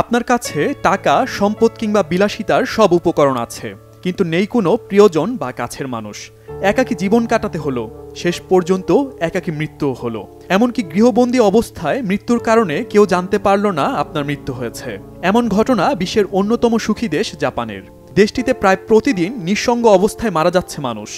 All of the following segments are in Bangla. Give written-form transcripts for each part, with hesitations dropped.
আপনার কাছে টাকা, সম্পদ কিংবা বিলাসিতার সব উপকরণ আছে, কিন্তু নেই কোনো প্রিয়জন বা কাছের মানুষ। একাকী জীবন কাটাতে হলো, শেষ পর্যন্ত একাকী মৃত্যুও হলো। এমনকি গৃহবন্দী অবস্থায় মৃত্যুর কারণে কেউ জানতে পারল না আপনার মৃত্যু হয়েছে। এমন ঘটনা বিশ্বের অন্যতম সুখী দেশ জাপানের। দেশটিতে প্রায় প্রতিদিন নিঃসঙ্গ অবস্থায় মারা যাচ্ছে মানুষ।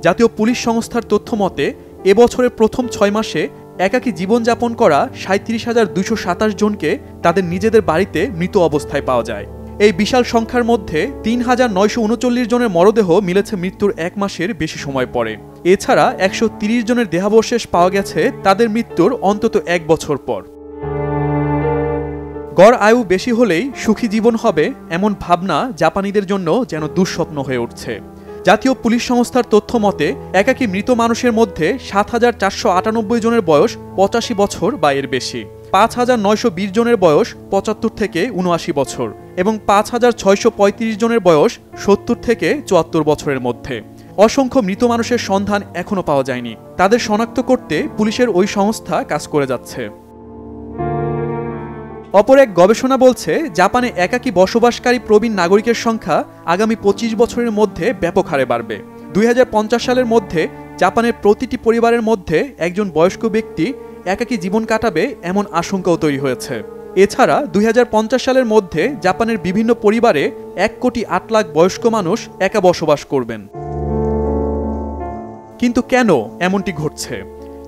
জাতীয় পুলিশ সংস্থার তথ্য মতে এবছরের প্রথম ৬ মাসে একাকী জীবনযাপন করা ৩৭,২২৭ জনকে তাদের নিজেদের বাড়িতে মৃত অবস্থায় পাওয়া যায়। এই বিশাল সংখ্যার মধ্যে ৩,৯৩৯ জনের মরদেহ মিলেছে মৃত্যুর ১ মাসের বেশি সময় পরে। এছাড়া ১৩০ জনের দেহাবশেষ পাওয়া গেছে তাদের মৃত্যুর অন্তত ১ বছর পর। গড় আয়ু বেশি হলেই সুখী জীবন হবে, এমন ভাবনা জাপানিদের জন্য যেন দুঃস্বপ্ন হয়ে উঠছে। জাতীয় পুলিশ সংস্থার তথ্য মতে একাকী মৃত মানুষের মধ্যে ৭,৪৯৮ জনের বয়স ৮৫ বছর বা এর বেশি, ৫,৯২০ জনের বয়স ৭৫ থেকে ৭৯ বছর এবং ৫,৬৩৫ জনের বয়স ৭০ থেকে ৭৪ বছরের মধ্যে। অসংখ্য মৃত মানুষের সন্ধান এখনো পাওয়া যায়নি। তাদের শনাক্ত করতে পুলিশের ওই সংস্থা কাজ করে যাচ্ছে। অপর এক গবেষণা বলছে, জাপানে একাকী বসবাসকারী প্রবীণ নাগরিকের সংখ্যা আগামী ২৫ বছরের মধ্যে ব্যাপক হারে বাড়বে। ২০৫০ সালের মধ্যে জাপানের প্রতিটি পরিবারের মধ্যে একজন বয়স্ক ব্যক্তি একাকী জীবন কাটাবে এমন আশঙ্কাও তৈরি হয়েছে। এছাড়া ২০৫০ সালের মধ্যে জাপানের বিভিন্ন পরিবারে ১,৮,০০,০০০ বয়স্ক মানুষ একা বসবাস করবেন। কিন্তু কেন এমনটি ঘটছে?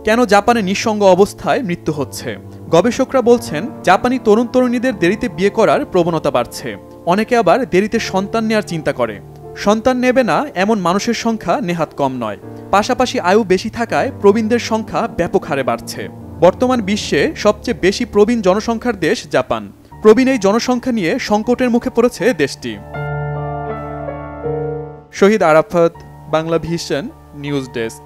কেন জাপানে নিঃসঙ্গ অবস্থায় মৃত্যু হচ্ছে? গবেষকরা বলছেন, জাপানি তরুণ তরুণীদের দেরিতে বিয়ে করার প্রবণতা বাড়ছে। অনেকে আবার দেরিতে সন্তান নেওয়ার চিন্তা করে। সন্তান নেবে না এমন মানুষের সংখ্যা নেহাত কম নয়। পাশাপাশি আয়ু বেশি থাকায় প্রবীণদের সংখ্যা ব্যাপক হারে বাড়ছে। বর্তমান বিশ্বে সবচেয়ে বেশি প্রবীণ জনসংখ্যার দেশ জাপান। প্রবীণ এই জনসংখ্যা নিয়ে সংকটের মুখে পড়েছে দেশটি। Shahid Arafat, Bangla vision, news desk.